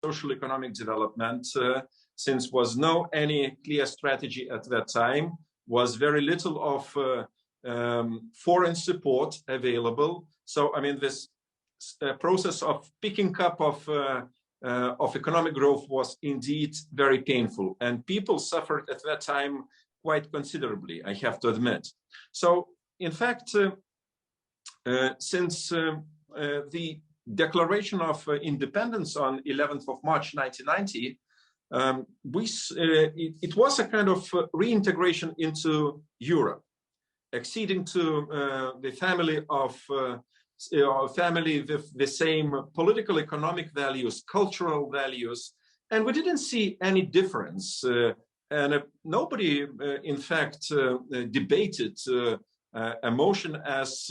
social economic development, since was no any clear strategy at that time, was very little of foreign support available. So, I mean, this process of picking up of economic growth was indeed very painful, and people suffered at that time quite considerably, I have to admit. So, in fact, since the declaration of independence on 11th of March 1990, it was a kind of reintegration into Europe, acceding to the family of family with the same political, economic values, cultural values, and we didn't see any difference. And nobody, in fact, debated a motion as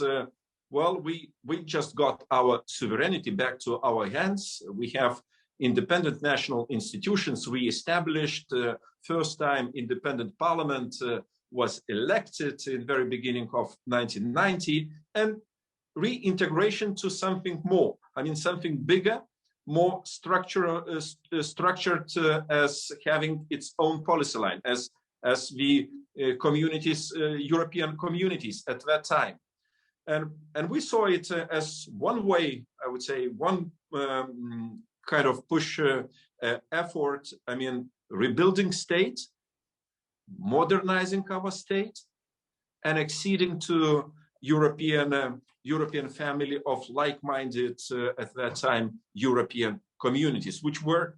well. We just got our sovereignty back to our hands. We have independent national institutions re-established. First time independent parliament was elected in the very beginning of 1990, and reintegration to something more. I mean, something bigger, more structured as having its own policy line, as the communities, European communities at that time. And we saw it as one way, I would say, one kind of push effort. I mean, rebuilding state, modernizing our state, and acceding to European family of like-minded, at that time, European communities, which were,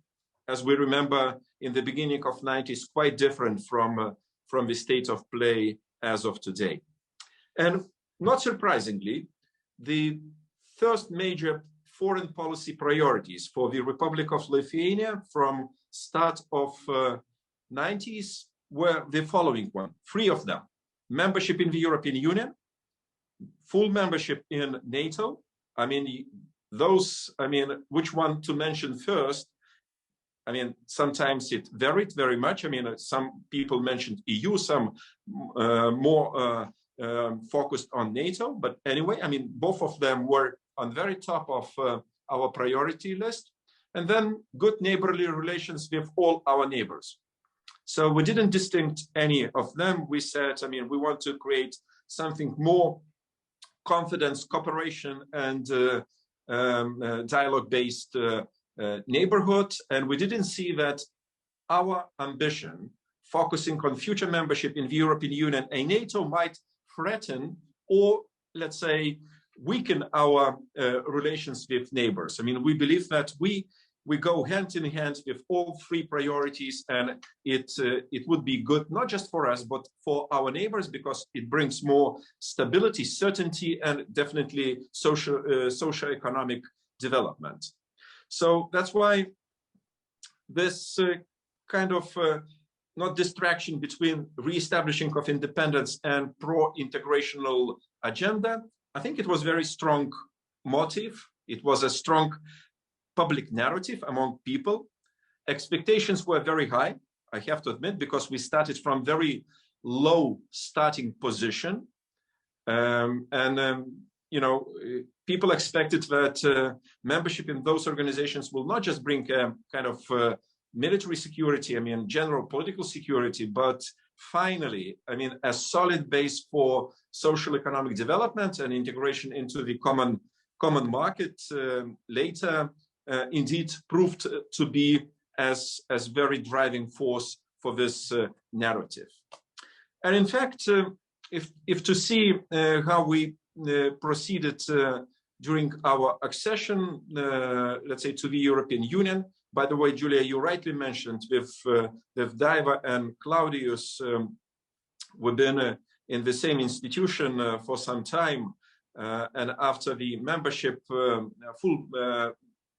as we remember, in the beginning of 90s, quite different from the state of play as of today. And not surprisingly, the first major foreign policy priorities for the Republic of Lithuania from start of 90s were the following one, three of them: membership in the European Union, full membership in NATO. I mean, which one to mention first? I mean, sometimes it varied very much. I mean, some people mentioned EU, some more focused on NATO. But anyway, I mean, both of them were on very top of our priority list. And then good neighborly relations with all our neighbors. So we didn't distinct any of them. We said, I mean, we want to create something more confidence, cooperation, and dialogue-based neighborhood. And we didn't see that our ambition, focusing on future membership in the European Union and NATO, might threaten or, let's say, weaken our relations with neighbors. I mean, we believe that we go hand in hand with all three priorities, and it would be good not just for us but for our neighbors, because it brings more stability, certainty, and definitely socio-economic development. So that's why this kind of not distraction between re-establishing of independence and pro-integrational agenda, I think it was very strong motive. It was a strong public narrative among people. Expectations were very high, I have to admit, because we started from very low starting position. You know, people expected that membership in those organizations will not just bring a kind of military security, I mean, general political security, but finally, I mean, a solid base for social economic development and integration into the common market later indeed proved to be as very driving force for this narrative. And in fact, if to see how we proceeded during our accession, let's say, to the European Union. By the way, Julia, you rightly mentioned with Daiva and Claudius, we've been in the same institution for some time. And after the membership, full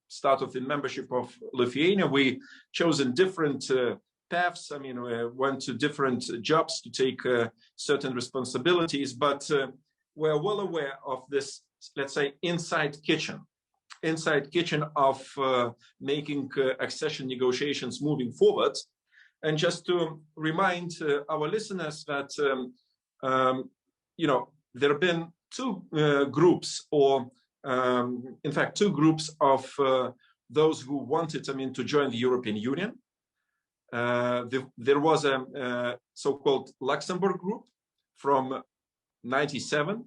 start of the membership of Lithuania, we chosen different paths. I mean, we went to different jobs to take certain responsibilities, but we're well aware of this, let's say, inside kitchen of making accession negotiations moving forward. And just to remind our listeners that, you know, there have been two groups, or in fact, two groups of those who wanted, I mean, to join the European Union. There was a so-called Luxembourg group from 97.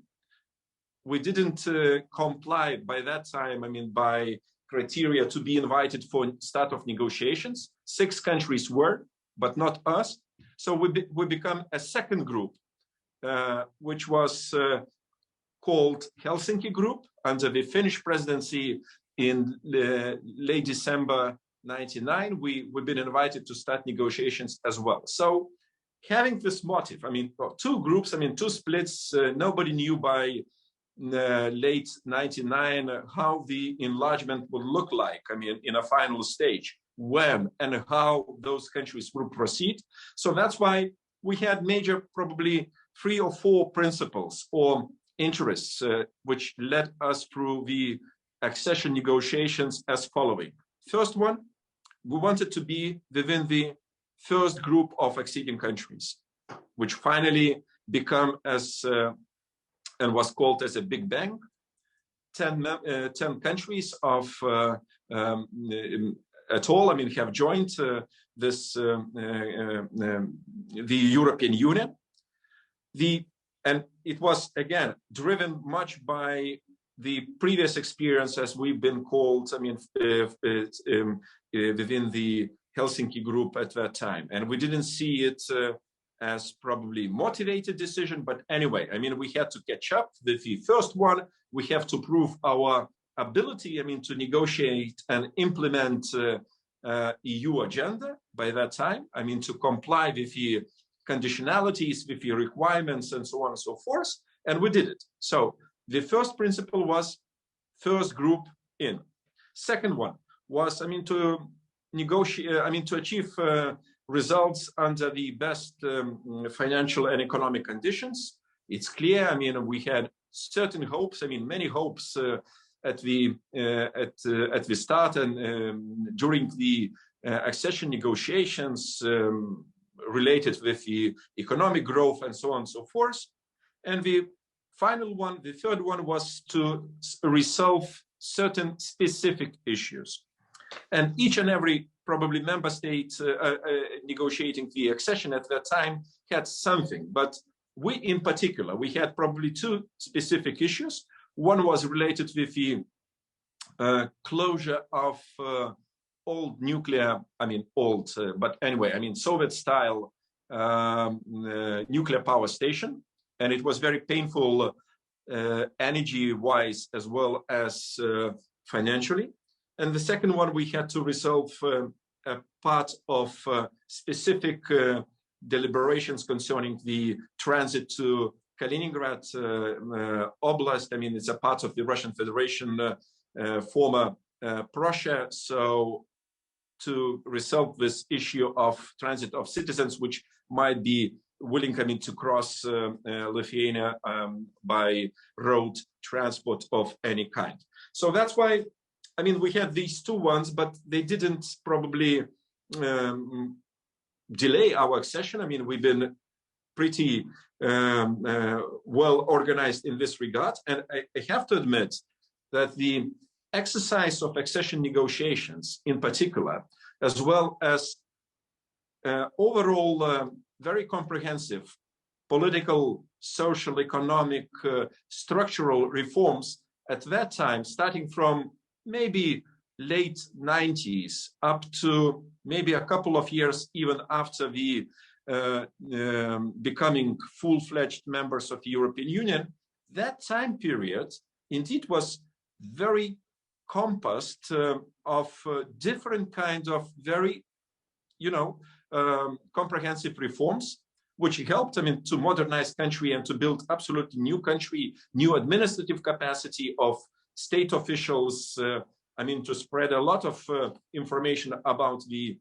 We didn't comply by that time, I mean, by criteria to be invited for start of negotiations. 6 countries were, but not us. So we become a second group, which was called Helsinki Group under the Finnish presidency in late December 99. We've been invited to start negotiations as well. So having this motive, I mean, 2 groups, I mean, 2 splits, nobody knew by late 99 how the enlargement would look like, I mean, in a final stage, when and how those countries will proceed. So that's why we had major, probably 3 or 4 principles or interests which led us through the accession negotiations as following. First one, we wanted to be within the first group of acceding countries, which finally become as and was called as a Big Bang. 10 countries of at all, I mean, have joined the European Union. And it was, again, driven much by the previous experience, as we've been called, I mean, within the Helsinki Group at that time. And we didn't see it as probably motivated decision, but anyway, I mean, we had to catch up with the first one. We have to prove our ability, I mean, to negotiate and implement EU agenda by that time. I mean, to comply with the conditionalities, with the requirements, and so on and so forth. And we did it. So the first principle was first group in. Second one was, I mean, to negotiate, I mean, to achieve results under the best financial and economic conditions. It's clear, I mean, we had certain hopes, I mean, many hopes at the start and during the accession negotiations related with the economic growth and so on and so forth. And the final one, the third one, was to resolve certain specific issues. And each and every probably member state negotiating the accession at that time had something. But we in particular, we had probably 2 specific issues. One was related with the closure of old nuclear, I mean, old, but anyway, I mean, Soviet-style nuclear power station. And it was very painful energy-wise as well as financially. And the second one, we had to resolve a part of specific deliberations concerning the transit to Kaliningrad Oblast. I mean, it's a part of the Russian Federation, former Prussia. So to resolve this issue of transit of citizens, which might be willing, I mean, to cross Lithuania by road transport of any kind. So that's why, I mean, we had these 2 ones, but they didn't probably delay our accession. I mean, we've been pretty well organized in this regard. And I have to admit that the exercise of accession negotiations in particular, as well as overall very comprehensive political, social, economic, structural reforms at that time, starting from maybe late 90s up to maybe a couple of years even after the becoming full-fledged members of the European Union, that time period indeed was very composed of different kinds of very, comprehensive reforms, which helped, I mean, to modernize country and to build absolutely new country, new administrative capacity of state officials, I mean, to spread a lot of information about the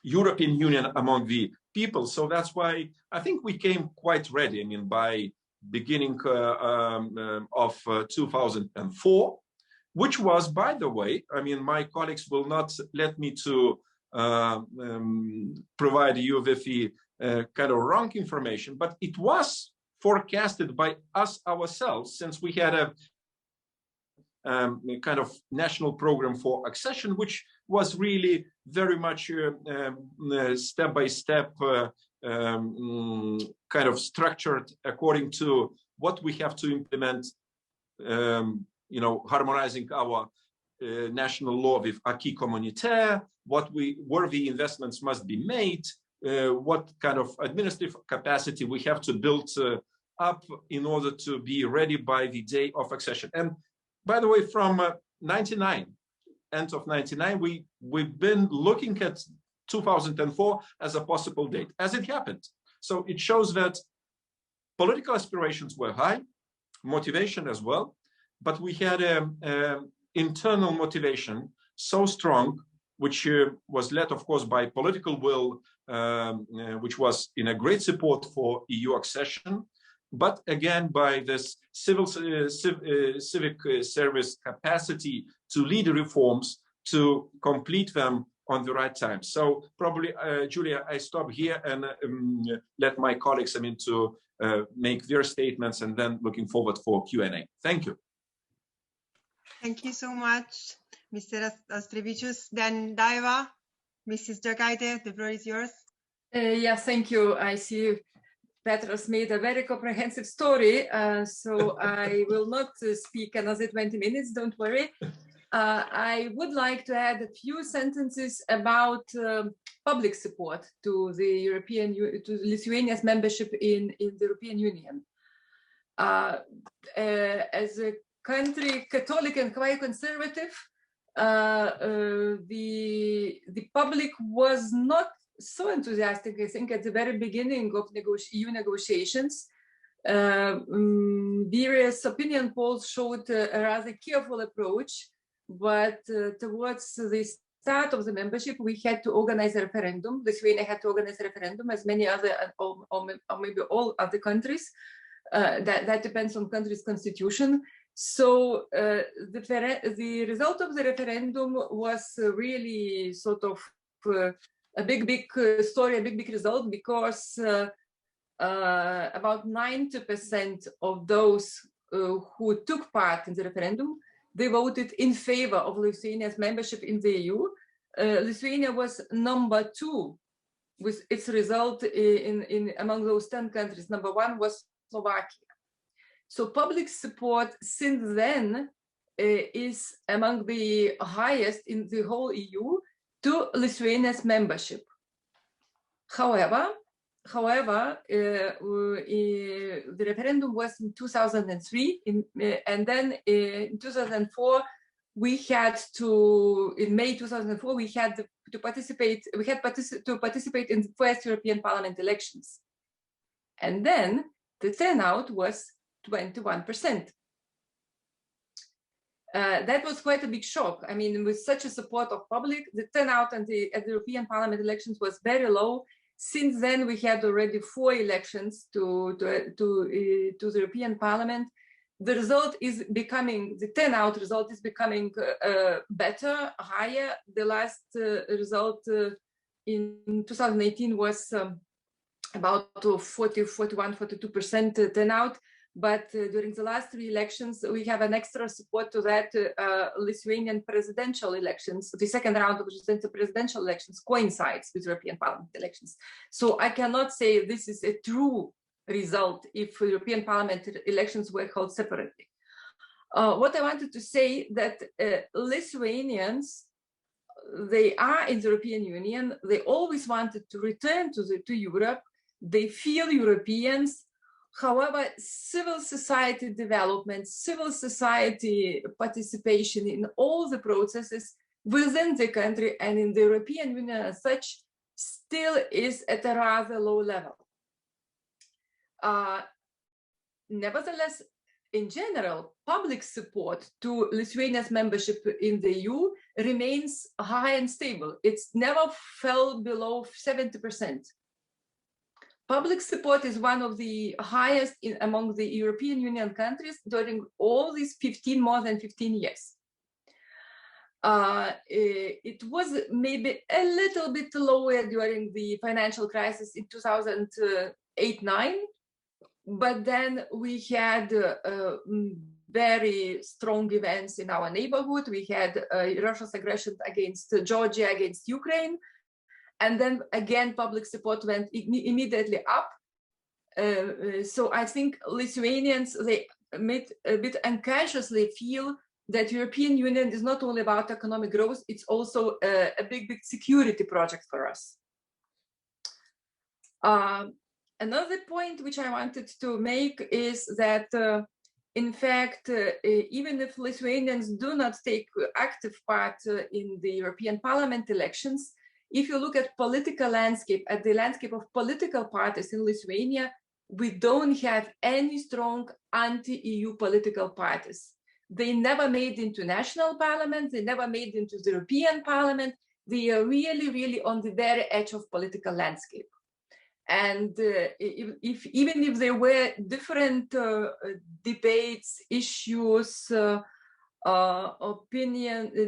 European Union among the people. So that's why I think we came quite ready, I mean, by beginning of 2004, which was, by the way, I mean, my colleagues will not let me to provide you with the kind of wrong information, but it was forecasted by us ourselves, since we had a kind of national program for accession, which was really very much step-by-step kind of structured according to what we have to implement, harmonizing our national law with acquis communautaire, where the investments must be made, what kind of administrative capacity we have to build up in order to be ready by the day of accession. And by the way, from 99, end of 99, we've been looking at 2004 as a possible date, as it happened. So it shows that political aspirations were high, motivation as well, but we had internal motivation so strong, which was led, of course, by political will, which was in a great support for EU accession, but again by this civic service capacity to lead reforms, to complete them on the right time. So probably, Julia, I stop here and let my colleagues to make their statements, and then looking forward for Q&A. Thank you. Thank you so much, Mr. Austrevicius. Then Daiva, Mrs. Jagaide, the floor is yours. Yes, thank you. I see Petros made a very comprehensive story, so I will not speak another 20 minutes, don't worry. I would like to add a few sentences about public support to the Lithuania's membership in the European Union. As a country, Catholic and quite conservative, the public was not so enthusiastic, I think, at the very beginning of EU negotiations. Various opinion polls showed a rather careful approach, but towards the start of the membership, we had to organize a referendum. Lithuania had to organize a referendum, as many other, or maybe all other countries. That depends on country's constitution. So the result of the referendum was really sort of a big story, a big result, because about 90% of those who took part in the referendum, they voted in favor of Lithuania's membership in the EU. Lithuania was number 2 with its result in among those 10 countries. Number 1 was Slovakia. So public support since then is among the highest in the whole EU to Lithuania's membership. However, the referendum was in 2003, and then in 2004 we had to. In May 2004, we had to participate. We had to participate in the first European Parliament elections, and then the turnout was 21%. That was quite a big shock. I mean, with such a support of public, the turnout at the European Parliament elections was very low. Since then, we had already 4 elections to the European Parliament. The result is becoming, the turnout result is becoming better, higher. The last result in 2018 was about 42% turnout. But during the last 3 elections, we have an extra support to that. Lithuanian presidential elections, the second round of presidential elections coincides with European Parliament elections. So I cannot say this is a true result if European Parliament elections were held separately. What I wanted to say that Lithuanians, they are in the European Union. They always wanted to return to Europe. They feel Europeans. However, civil society development, civil society participation in all the processes within the country and in the European Union as such still is at a rather low level. Nevertheless, in general, public support to Lithuania's membership in the EU remains high and stable. It's never fell below 70%. Public support is one of the highest among the European Union countries during all these more than 15 years. It was maybe a little bit lower during the financial crisis in 2008-9, but then we had very strong events in our neighborhood. We had Russia's aggression against Georgia, against Ukraine. And then again, public support went immediately up. So I think Lithuanians, they a bit unconsciously feel that European Union is not only about economic growth, it's also a big security project for us. Another point which I wanted to make is that, in fact, even if Lithuanians do not take active part in the European Parliament elections, if you look at political landscape, at the landscape of political parties in Lithuania, we don't have any strong anti-EU political parties. They never made into national parliament, they never made into the European Parliament. They are really, really on the very edge of political landscape. And even if there were different debates, issues,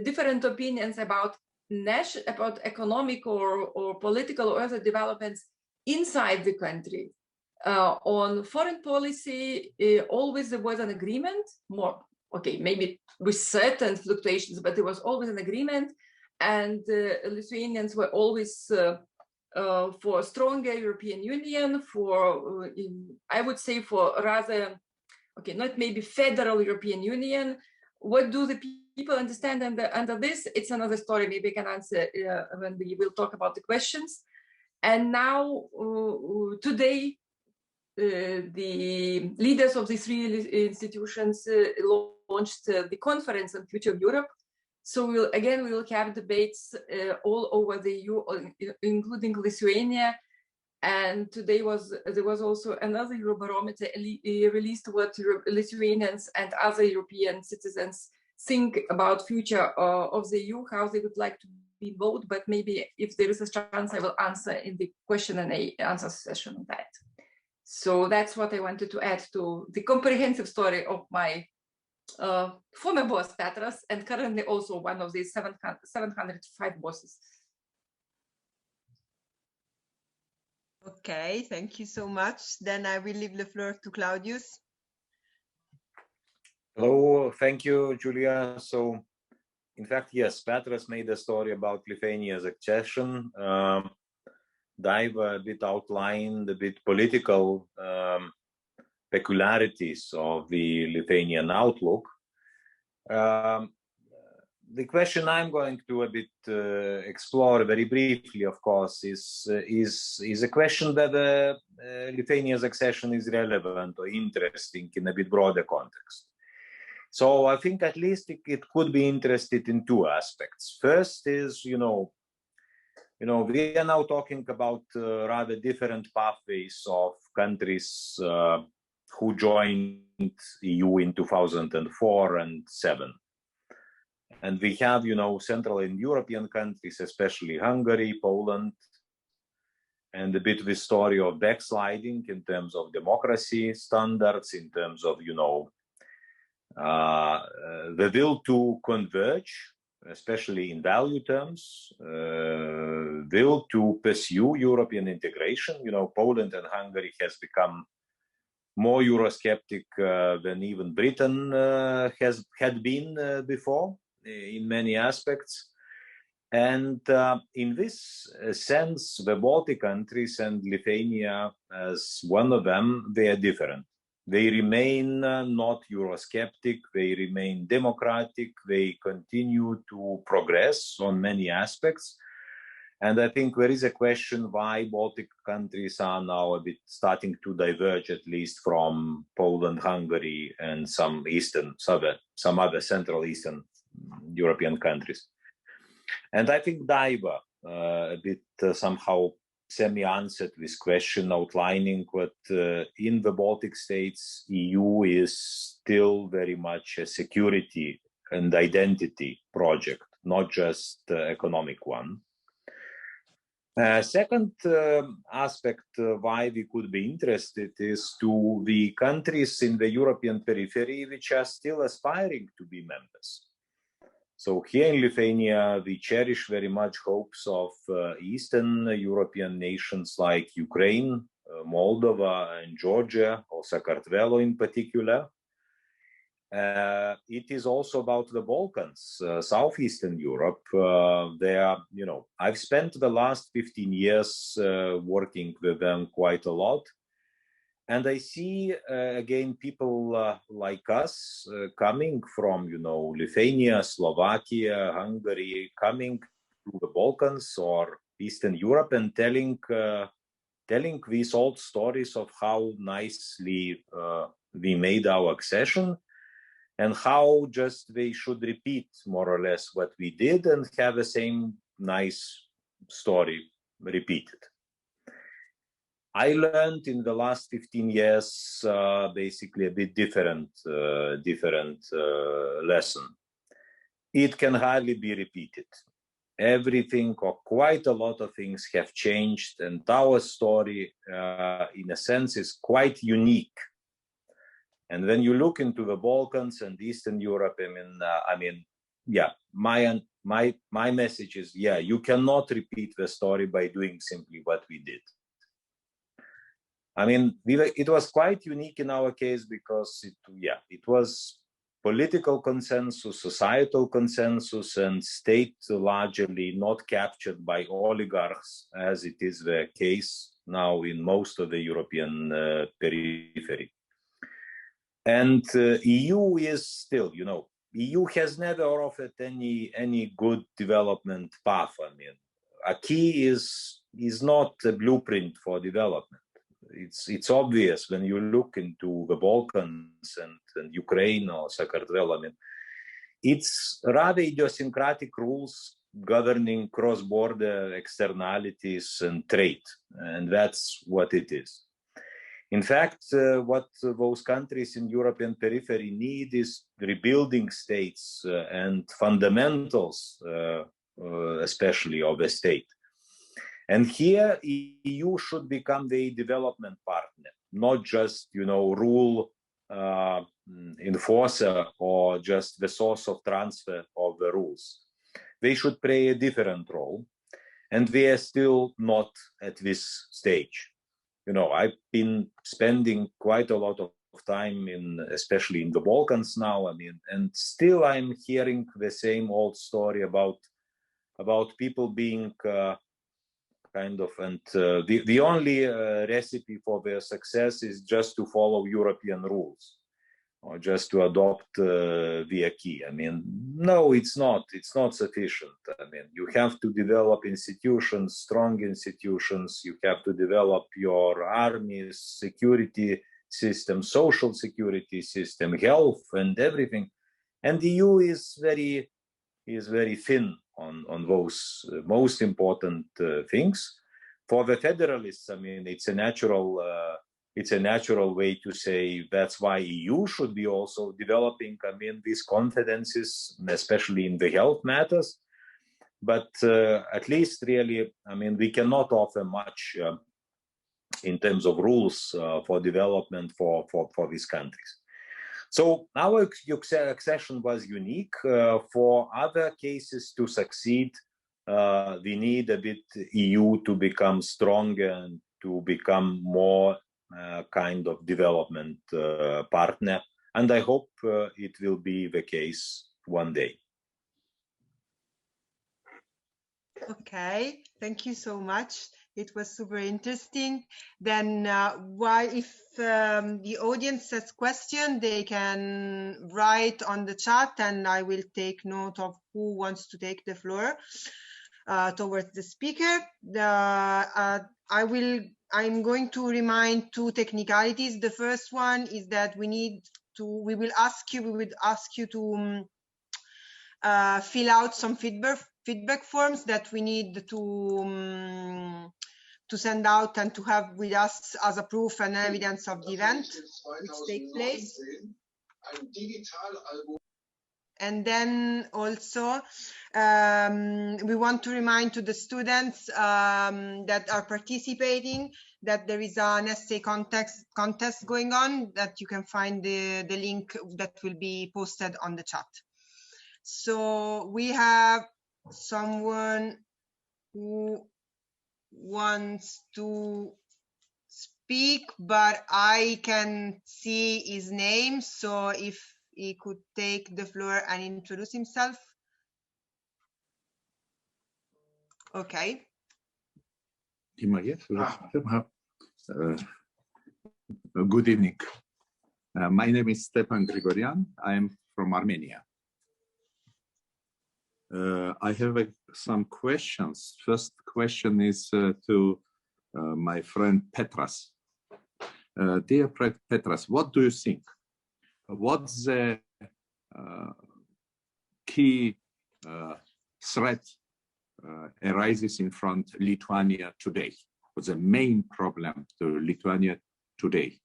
different opinions about economic or political or other developments inside the country, on foreign policy, always there was an agreement, maybe with certain fluctuations, but there was always an agreement, and Lithuanians were always for stronger European Union, for, I would say, for rather, not maybe federal European Union. What do the people understand under this? It's another story. Maybe I can answer when we will talk about the questions. And now, today, the leaders of these three institutions launched the conference on future of Europe. So we will have debates all over the EU, including Lithuania. And today there was also another Eurobarometer released what Lithuanians and other European citizens think about future of the EU, how they would like to be voted. But maybe if there is a chance, I will answer in the question and answer session on that. So that's what I wanted to add to the comprehensive story of my former boss, Petras, and currently also one of the 705 bosses. Okay, thank you so much. Then I will leave the floor to Claudius. Hello, thank you, Julia. So, in fact, yes, Petras made a story about Lithuania's accession. Daiva a bit outlined a bit political peculiarities of the Lithuanian outlook. The question I'm going to a bit explore very briefly, of course, is a question whether Lithuania's accession is relevant or interesting in a bit broader context. So I think at least it could be interested in two aspects. First is, we are now talking about rather different pathways of countries who joined EU in 2004 and 2007. And we have, Central and European countries, especially Hungary, Poland, and a bit of the story of backsliding in terms of democracy standards, in terms of, the will to converge, especially in value terms, will to pursue European integration. Poland and Hungary has become more Eurosceptic than even Britain had been before in many aspects. And in this sense, the Baltic countries and Lithuania as one of them, they are different. They remain not Eurosceptic, they remain democratic, they continue to progress on many aspects. And I think there is a question why Baltic countries are now a bit starting to diverge, at least from Poland, Hungary, and some other Central Eastern European countries. And I think Daiva a bit somehow semi-answered this question, outlining what in the Baltic states, EU is still very much a security and identity project, not just economic one. Second aspect why we could be interested is to the countries in the European periphery which are still aspiring to be members. So here in Lithuania, we cherish very much hopes of Eastern European nations like Ukraine, Moldova, and Georgia, or Sakartvelo in particular. It is also about the Balkans, Southeastern Europe. I've spent the last 15 years working with them quite a lot. And I see, again, people like us coming from, Lithuania, Slovakia, Hungary, coming to the Balkans or Eastern Europe and telling these old stories of how nicely we made our accession and how just they should repeat more or less what we did and have the same nice story repeated. I learned in the last 15 years basically a bit different lesson. It can hardly be repeated. Everything or quite a lot of things have changed, and our story, in a sense, is quite unique. And when you look into the Balkans and Eastern Europe, my message is, you cannot repeat the story by doing simply what we did. It was quite unique in our case because it was political consensus, societal consensus, and state largely not captured by oligarchs, as it is the case now in most of the European periphery. And EU is still, EU has never offered any good development path. A key is not a blueprint for development. It's obvious when you look into the Balkans and Ukraine or Sakartvelo. It's rather idiosyncratic rules governing cross-border externalities and trade, and that's what it is. In fact, what those countries in European periphery need is rebuilding states and fundamentals, especially of a state. And here, EU should become the development partner, not just, rule enforcer or just the source of transfer of the rules. They should play a different role, and we are still not at this stage. I've been spending quite a lot of time especially in the Balkans now. And still I'm hearing the same old story about people being the only recipe for their success is just to follow European rules or just to adopt the acquis. No, it's not. It's not sufficient. You have to develop institutions, strong institutions. You have to develop your armies, security system, social security system, health, and everything. And the EU is very thin on those most important things. For the federalists, it's a natural way to say that's why EU should be also developing, these confidences, especially in the health matters. But at least really, we cannot offer much in terms of rules for development for these countries. So our accession was unique. For other cases to succeed, we need a bit EU to become stronger and to become more kind of development partner. And I hope it will be the case one day. Okay, thank you so much. It was super interesting. Then if the audience has questions, they can write on the chat and I will take note of who wants to take the floor towards the speaker. I'm going to remind two technicalities. The first one is that we will ask you to fill out some feedback forms that we need to send out and to have with us as a proof and evidence of the event which takes place. And then also we want to remind to the students that are participating that there is an essay contest going on, that you can find the link that will be posted on the chat. So we have someone who wants to speak, but I can see his name. So if he could take the floor and introduce himself. Okay. Good evening. My name is Stepan Grigorian. I am from Armenia. I have some questions. First question is to my friend Petras. Dear Petras, what do you think? What's the key threat arises in front of Lithuania today? What's the main problem to Lithuania today?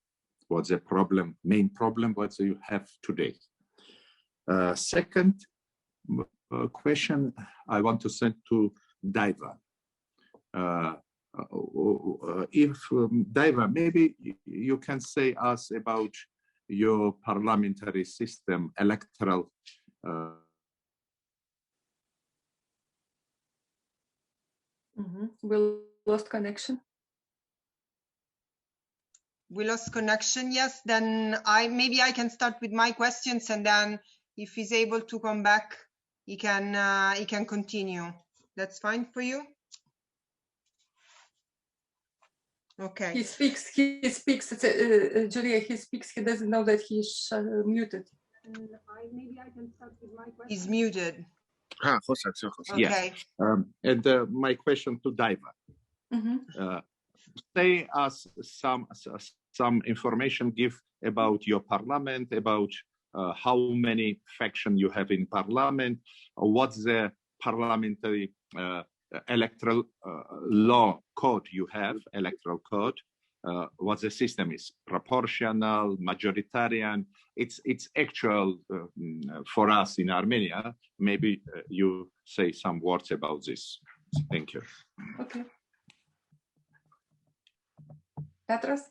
What's the problem, main problem, what you have today? Second question I want to send to Daiva. Daiva, maybe you can say us about your parliamentary system, electoral. We lost connection. We lost connection, yes. Then maybe I can start with my questions, and then if he's able to come back, he can continue. That's fine for you? Okay. He speaks, Julia, he speaks, he doesn't know that he's muted. Maybe I can start with my question. He's muted. Yes. Okay. And my question to Daiva. Say us some information, give about your parliament, about how many factions you have in parliament, what's the parliamentary electoral law code you have, electoral code, what the system is, proportional, majoritarian. It's actual for us in Armenia. Maybe you say some words about this. Thank you. Okay. Petras?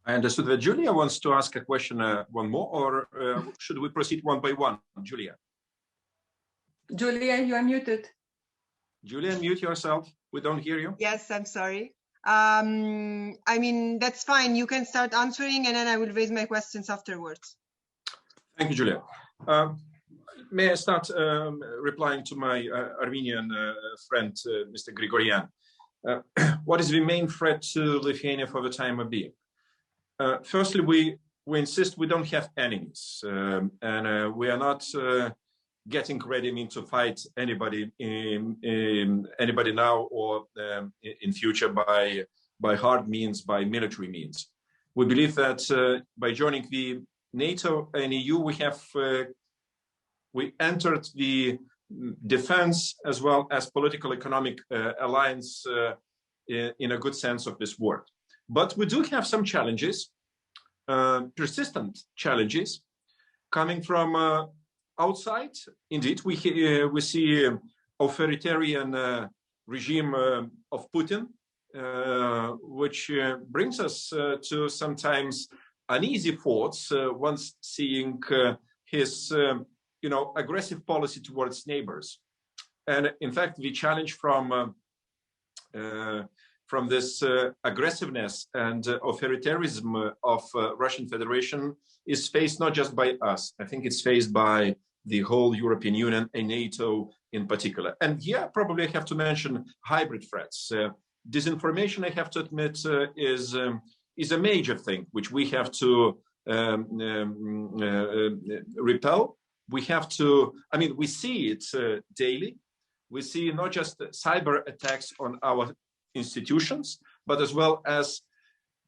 I understood that Julia wants to ask a question, one more, or should we proceed one by one? Julia. Julia, you are muted. Julia, mute yourself. We don't hear you. Yes, I'm sorry. I mean, that's fine. You can start answering, and then I will raise my questions afterwards. Thank you, Julia. May I start replying to my Armenian friend, Mr. Grigorian? What is the main threat to Lithuania for the time of being? Firstly, we insist we don't have enemies, and we are not getting ready to fight anybody now or in future by hard means, by military means. We believe that by joining the NATO and EU, we entered the defense as well as political economic alliance in a good sense of this word. But we do have some challenges, persistent challenges coming from outside. Indeed, we see authoritarian regime of Putin, which brings us to sometimes uneasy thoughts once seeing his aggressive policy towards neighbors. And in fact, the challenge from this aggressiveness and authoritarianism of Russian Federation is faced not just by us. I think it's faced by the whole European Union and NATO in particular. And here, probably I have to mention hybrid threats. Disinformation, I have to admit, is a major thing which we have to repel. We have to, we see it daily. We see not just cyber attacks on our institutions, but as well as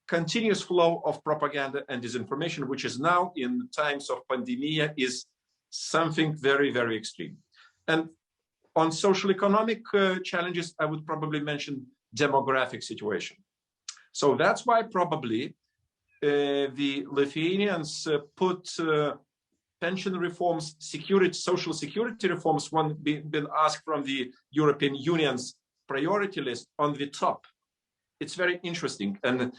continuous flow of propaganda and disinformation, which is now in times of pandemic is something very, very extreme. And on social economic challenges, I would probably mention demographic situation. So that's why probably the Lithuanians put pension reforms, social security reforms, one been asked from the European Union's priority list on the top. It's very interesting and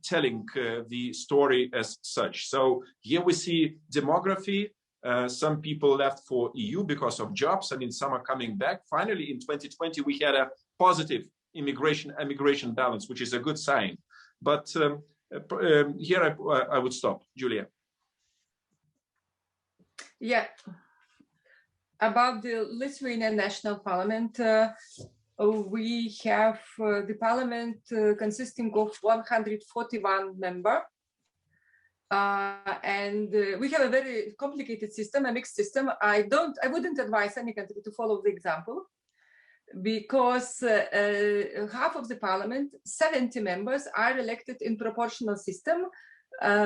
telling the story as such. So here we see demography. Some people left for EU because of jobs. Some are coming back. Finally, in 2020, we had a positive immigration balance, which is a good sign. But here I would stop. Julia. Yeah. About the Lithuanian National Parliament, we have the parliament consisting of 141 members. And we have a very complicated system, a mixed system. I wouldn't advise any country to follow the example, because half of the parliament, 70 members, are elected in proportional system,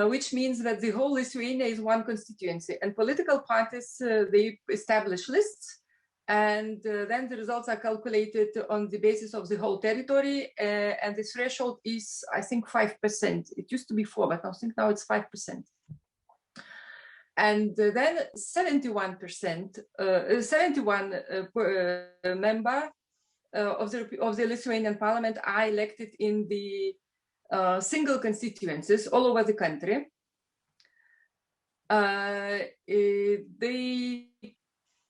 which means that the whole Lithuania is one constituency, and political parties, they establish lists, and then the results are calculated on the basis of the whole territory, and the threshold is, I think, 5%. It used to be 4%, but I think now it's 5%. And then 71 member of the Lithuanian parliament are elected in the single constituencies all over the country. They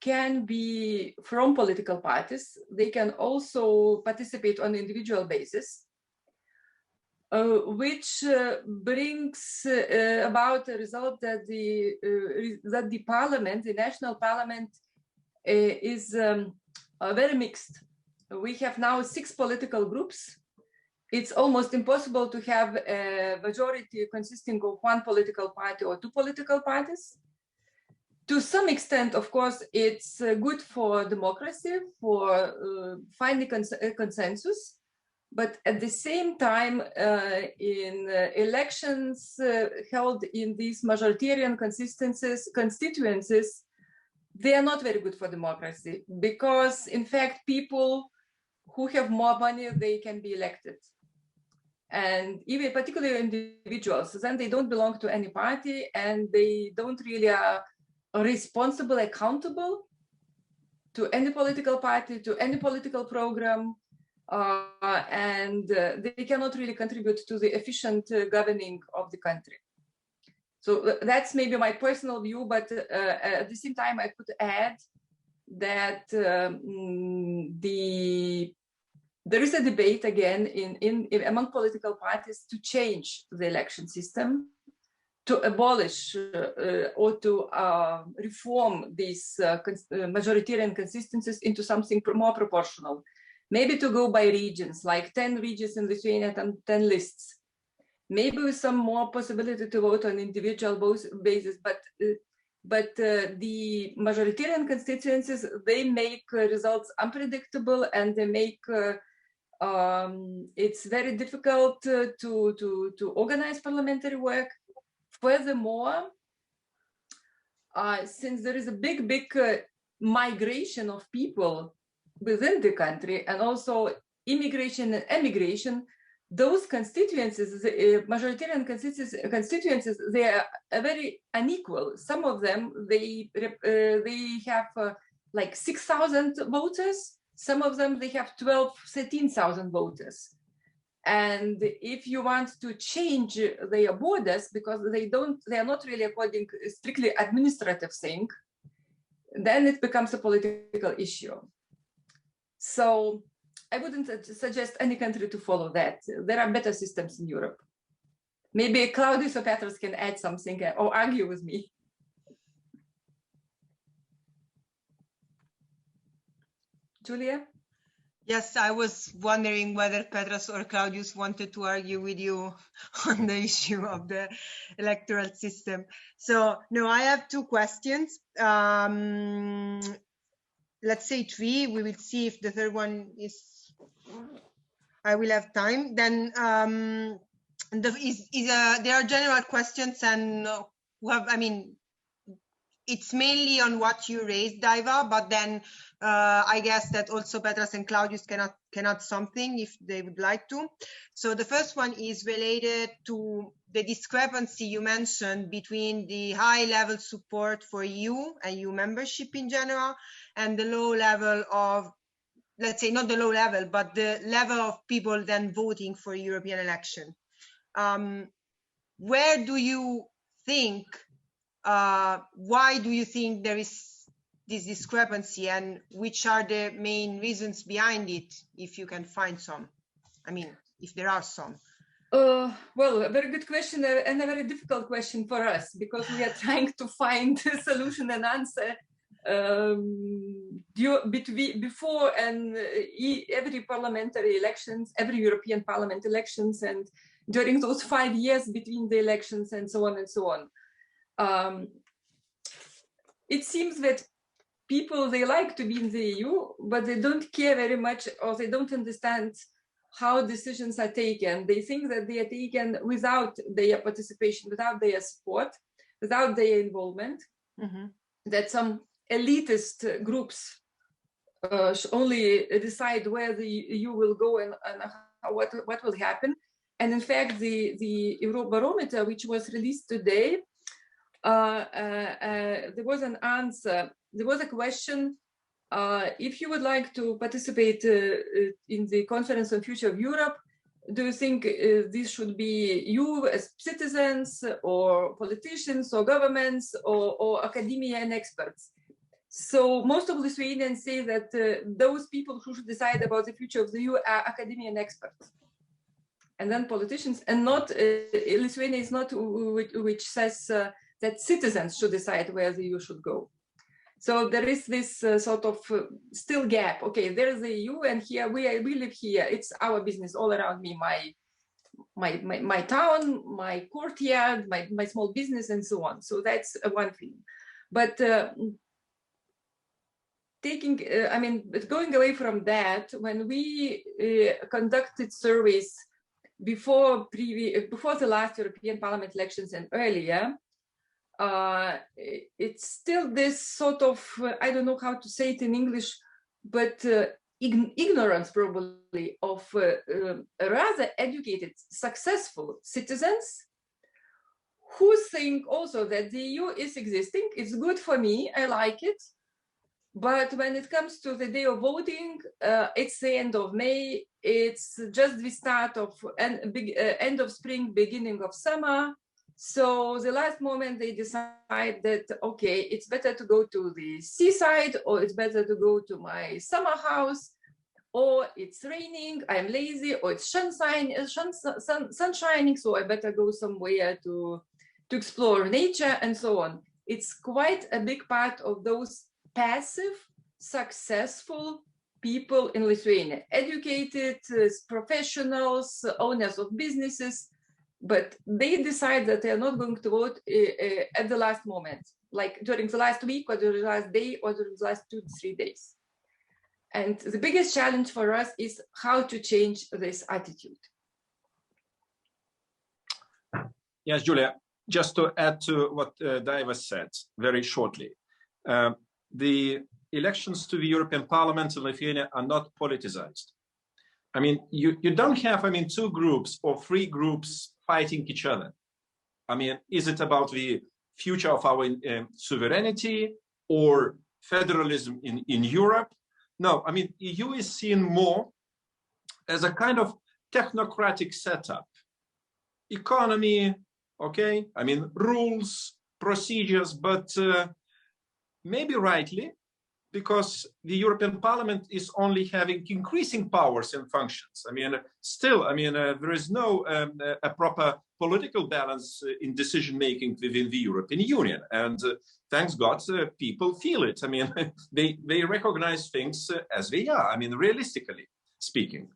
can be from political parties. They can also participate on an individual basis, which brings about a result that the parliament, the national parliament, is very mixed. We have now 6 political groups. It's almost impossible to have a majority consisting of 1 political party or 2 political parties. To some extent, of course, it's good for democracy, for finding a consensus. But at the same time, in elections held in these majoritarian constituencies, they are not very good for democracy, because, in fact, people who have more money, they can be elected. And even particularly individuals, then they don't belong to any party, and they don't really are responsible, accountable to any political party, to any political program, and they cannot really contribute to the efficient governing of the country. So that's maybe my personal view, but at the same time, I could add that there is a debate again among political parties to change the election system, to abolish or to reform these majoritarian consistencies into something more proportional. Maybe to go by regions, like 10 regions in Lithuania and 10 lists. Maybe with some more possibility to vote on individual basis, but the majoritarian constituencies, they make results unpredictable, and they make it's very difficult to organize parliamentary work. Furthermore, since there is a big migration of people within the country, and also immigration and emigration, those constituencies, the majoritarian constituencies, they are very unequal. Some of them, they have like 6,000 voters. Some of them, they have 13,000 voters. And if you want to change their borders, because they are not really according strictly administrative thing, then it becomes a political issue. So I wouldn't suggest any country to follow that. There are better systems in Europe. Maybe Claudius or Petros can add something or argue with me. Julia? Yes, I was wondering whether Petros or Claudius wanted to argue with you on the issue of the electoral system. So, no, I have 2 questions. Let's say 3. We will see if the third one is, I will have time. Then there are general questions, and it's mainly on what you raised, Daiva, but then I guess that also Petros and Claudius can add something if they would like to. So the first one is related to the discrepancy you mentioned between the high-level support for EU and EU membership in general, and the low level of, let's say, not the low level, but the level of people then voting for European election. Where do you think, why do you think there is this discrepancy, and which are the main reasons behind it, if you can find some? I mean, if there are some. Well, a very good question and a very difficult question for us, because we are trying to find a solution and answer before and every parliamentary elections, every European Parliament elections, and during those 5 years between the elections, and so on and so on. It seems that people, they like to be in the EU, but they don't care very much, or they don't understand how decisions are taken. They think that they are taken without their participation, without their support, without their involvement, that some elitist groups only decide where the EU will go and what will happen. And in fact, the Eurobarometer, which was released today, there was an answer. There was a question: if you would like to participate in the Conference on Future of Europe, do you think this should be you as citizens, or politicians, or governments, or academia and experts? So most of Lithuanians say that those people who should decide about the future of the EU are academia and experts, and then politicians, and not Lithuania is not which says that citizens should decide where the EU should go. So there is this sort of still gap. Okay, there is the EU, and here we live here. It's our business all around me, my town, my courtyard, my small business, and so on. So that's one thing. But going away from that, when we conducted surveys before the last European Parliament elections and earlier, it's still this sort of, I don't know how to say it in English, but ignorance probably of rather educated, successful citizens who think also that the EU is existing, it's good for me, I like it. But when it comes to the day of voting, it's the end of May, it's just the start of end of spring, beginning of summer. So the last moment they decide that, okay, it's better to go to the seaside, or it's better to go to my summer house, or it's raining, I'm lazy, or it's sun shining, so I better go somewhere to explore nature, and so on. It's quite a big part of those passive, successful people in Lithuania, educated professionals, owners of businesses, but they decide that they are not going to vote at the last moment, like during the last week, or during the last day, or during the last 2 to 3 days. And the biggest challenge for us is how to change this attitude. Yes, Julia, just to add to what Daiva said very shortly. The elections to the European Parliament in Lithuania are not politicized. I mean, you don't have, 2 groups or 3 groups fighting each other. I mean, is it about the future of our sovereignty or federalism in Europe? No, I mean, EU is seen more as a kind of technocratic setup. Economy, okay, I mean, rules, procedures, but maybe rightly, because the European Parliament is only having increasing powers and functions. I mean, still, there is no a proper political balance in decision-making within the European Union. And thanks God, people feel it. I mean, they recognize things as they are, I mean, realistically speaking.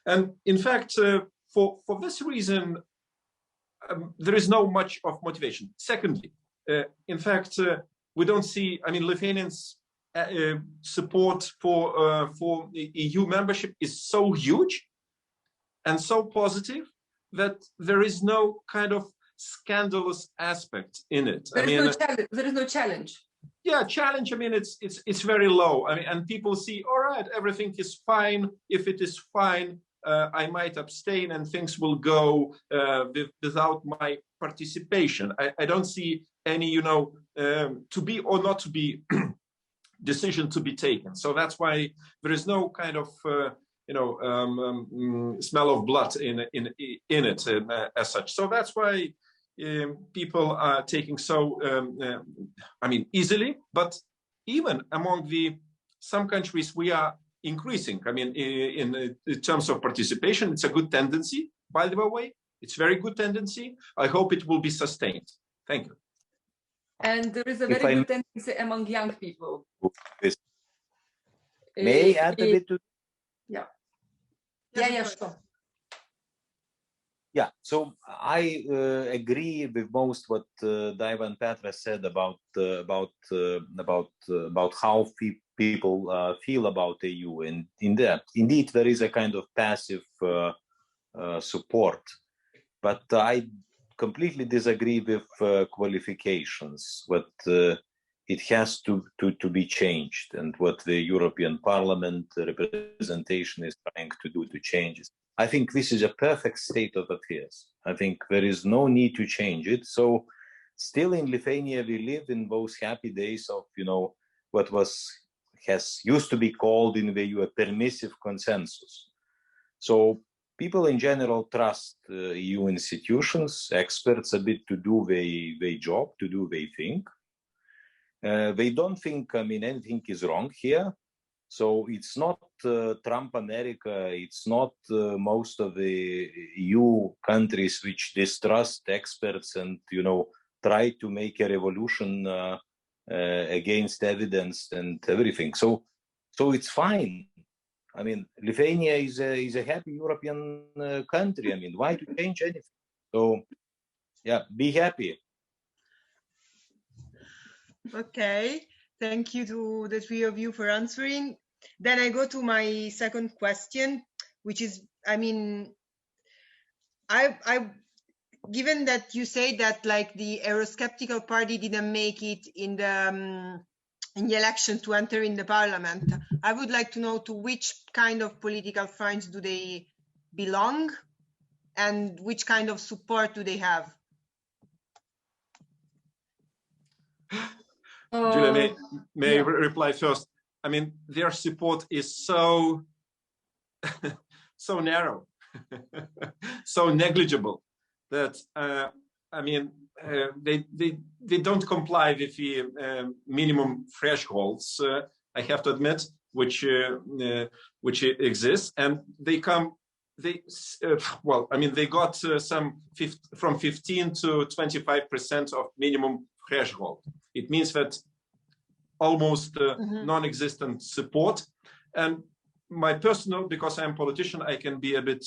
And in fact, for this reason, there is no much of motivation. Secondly, in fact, we don't see, Lithuanians' support for EU membership is so huge and so positive that there is no kind of scandalous aspect in it. There is no challenge. Yeah, challenge. It's very low. And people see, all right, everything is fine. If it is fine, I might abstain, and things will go without my participation. I don't see any, to be or not to be decision to be taken. So that's why there is no kind of smell of blood in it as such. So that's why people are taking so easily. But even among some countries, we are increasing. In terms of participation, it's a good tendency, by the way. It's very good tendency. I hope it will be sustained. Thank you. And there is a very good tendency among young people. May I add a bit to? Yeah. Yes, Yeah, sure. Yeah, so I agree with most what Daiva and Petra said about how people feel about the EU, and indeed there is a kind of passive support, but I completely disagree with qualifications. What it has to be changed, and what the European Parliament representation is trying to do to change it. I think this is a perfect state of affairs. I think there is no need to change it. So still in Lithuania, we live in those happy days of, what has used to be called in the EU a permissive consensus. So people in general trust EU institutions, experts a bit to do their job, to do their thing. They don't think, anything is wrong here. So it's not Trump America, it's not most of the EU countries which distrust experts and, try to make a revolution against evidence and everything. So it's fine. Lithuania is a happy European country. Why to change anything? So, yeah, be happy. Okay, thank you to the three of you for answering. Then I go to my second question, which is, given that you say that like the Eurosceptical party didn't make it in the election to enter in the parliament, I would like to know to which kind of political fronts do they belong, and which kind of support do they have? Julia, may I reply first? Their support is so so narrow, so negligible that they don't comply with the minimum thresholds. I have to admit, which exists, and they come. They got from 15 to 25% of minimum threshold. It means that almost non-existent support. And my personal, because I'm a politician, I can be a bit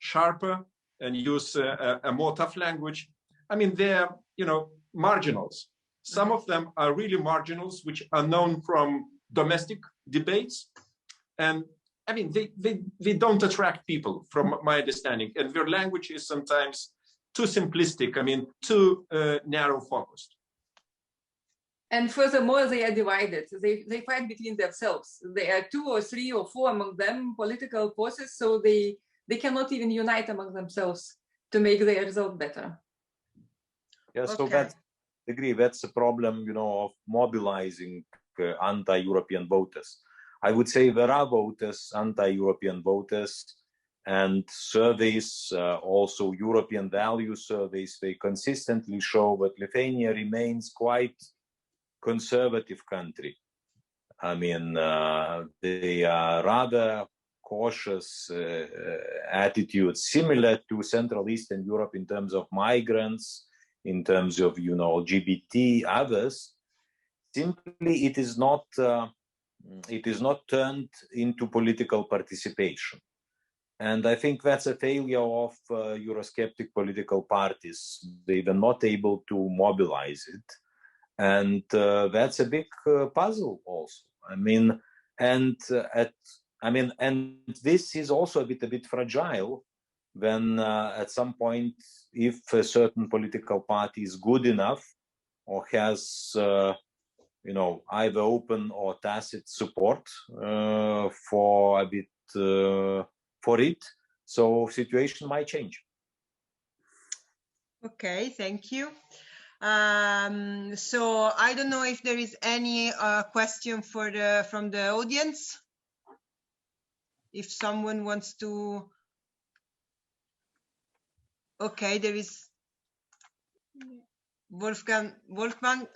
sharper and use a more tough language. They're, marginals. Some of them are really marginals, which are known from domestic debates. And they don't attract people, from my understanding. And their language is sometimes too simplistic, too narrow focused. And furthermore, they are divided. They fight between themselves. There are 2 or 3 or 4 among them political forces, so they cannot even unite among themselves to make their result better. Yeah, so I agree. That's a problem, of mobilizing anti-European voters. I would say there are voters, anti-European voters, and surveys, also European value surveys, they consistently show that Lithuania remains quite conservative country. They are rather cautious attitudes, similar to Central Eastern Europe in terms of migrants, in terms of LGBT, others. Simply, it is not turned into political participation, and I think that's a failure of Eurosceptic political parties. They were not able to mobilize it. And that's a big puzzle also. And this is also a bit fragile when at some point, if a certain political party is good enough or has, either open or tacit support for it, so situation might change. Okay, thank you. So I don't know if there is any question from the audience. If someone wants to, okay, there is Wolfgang.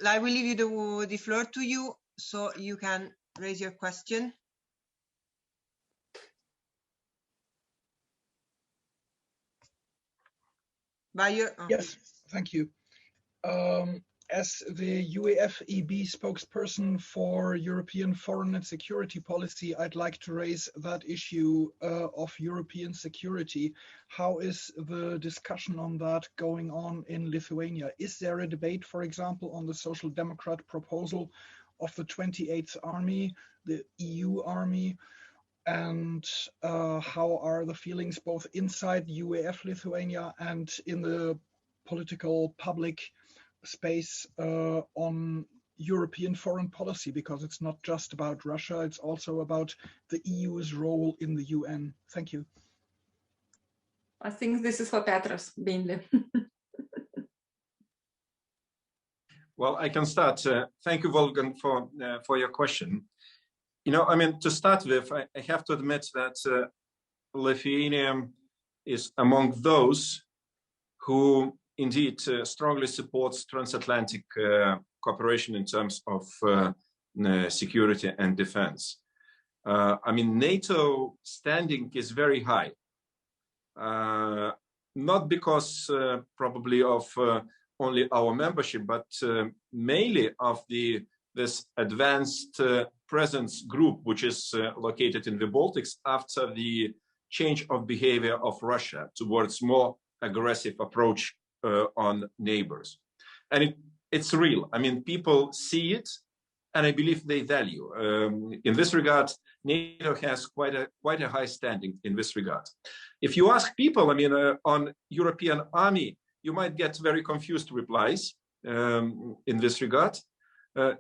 I will leave you the floor to you, so you can raise your question. Yes, thank you. As the UEF-EB spokesperson for European foreign and security policy, I'd like to raise that issue of European security. How is the discussion on that going on in Lithuania? Is there a debate, for example, on the Social Democrat proposal of the 28th Army, the EU Army? And how are the feelings both inside UEF Lithuania and in the political public space on European foreign policy, because it's not just about Russia, it's also about the EU's role in the UN. Thank you. I think this is for Petros mainly. Well, I can start. Thank you, Wolfgang, for your question. You know, I mean, to start with, I have to admit that Lithuania is among those who indeed strongly supports transatlantic cooperation in terms of security and defense. I mean, NATO standing is very high, not because probably of only our membership, but mainly of this advanced presence group, which is located in the Baltics after the change of behavior of Russia towards more aggressive approach on neighbors. And it's real. I mean, people see it, and I believe they value. In this regard, NATO has quite a high standing in this regard. If you ask people, I mean, on European army, you might get very confused replies in this regard.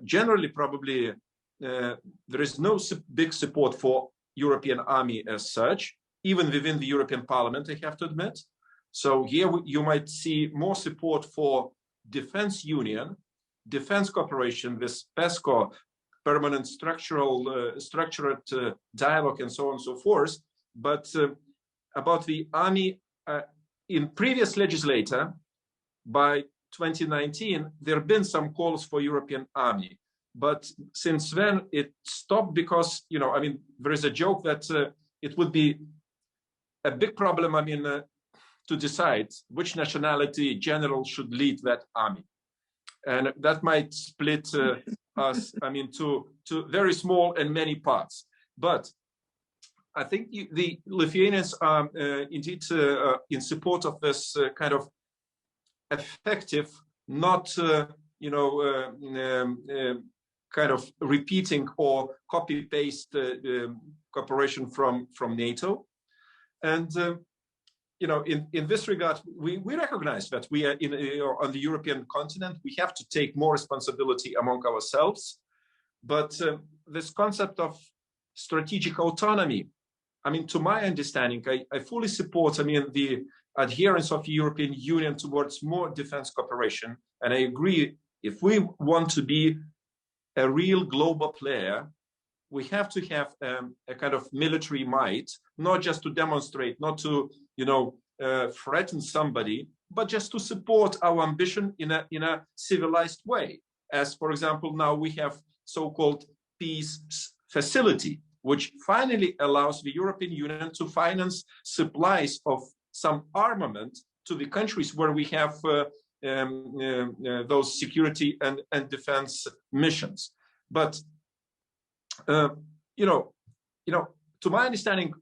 Generally, probably, there is no big support for European army as such, even within the European Parliament, I have to admit. So here you might see more support for defense union, defense cooperation, this PESCO, permanent structured dialogue, and so on and so forth. But about the army, in previous legislature, by 2019, there have been some calls for European army. But since then, it stopped because, you know, I mean, there is a joke that it would be a big problem, I mean, to decide which nationality general should lead that army. And that might split us, I mean, to very small and many parts. But I think the Lithuanians are indeed in support of this kind of effective, not, you know, kind of repeating or copy-paste cooperation from NATO. And you know, in this regard, we recognize that we are on the European continent. We have to take more responsibility among ourselves. But this concept of strategic autonomy, I mean, to my understanding, I fully support, I mean, the adherence of the European Union towards more defense cooperation. And I agree, if we want to be a real global player, we have to have a kind of military might, not just to demonstrate, not to, you know, threaten somebody, but just to support our ambition in a civilized way. As, for example, now we have so-called peace facility, which finally allows the European Union to finance supplies of some armament to the countries where we have those security and defense missions. But you know, to my understanding,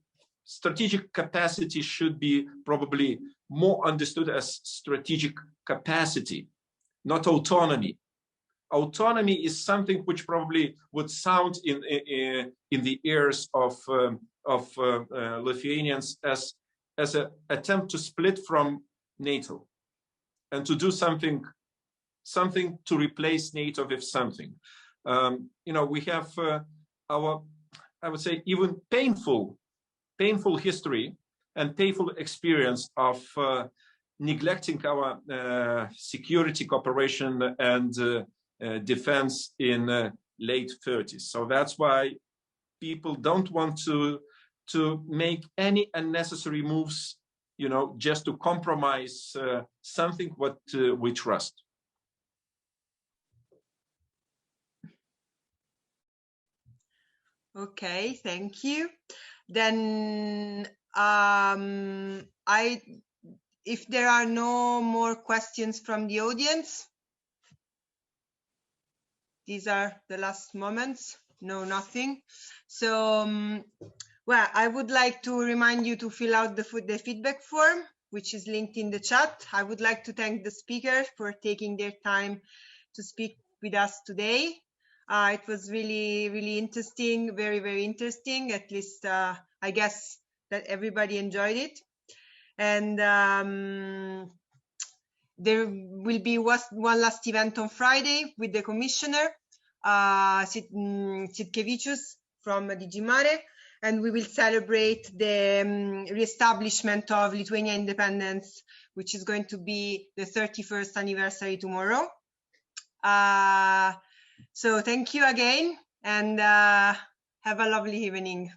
strategic capacity should be probably more understood as strategic capacity, not autonomy. Autonomy is something which probably would sound in the ears of Lithuanians as an attempt to split from NATO and to do something to replace NATO with something. You know, we have our, I would say, even painful history and painful experience of neglecting our security cooperation and defense in late 30s. So that's why people don't want to make any unnecessary moves, you know, just to compromise something what we trust. Okay, thank you. Then I if there are no more questions from the audience, these are the last moments. No, nothing. So, well, I would like to remind you to fill out the feedback form, which is linked in the chat. I would like to thank the speakers for taking their time to speak with us today. It was really, really interesting, very, very interesting. At least I guess that everybody enjoyed it. And there will be one last event on Friday with the commissioner, Sitkevicius from DG Mare, and we will celebrate the re-establishment of Lithuania independence, which is going to be the 31st anniversary tomorrow. So thank you again, and have a lovely evening.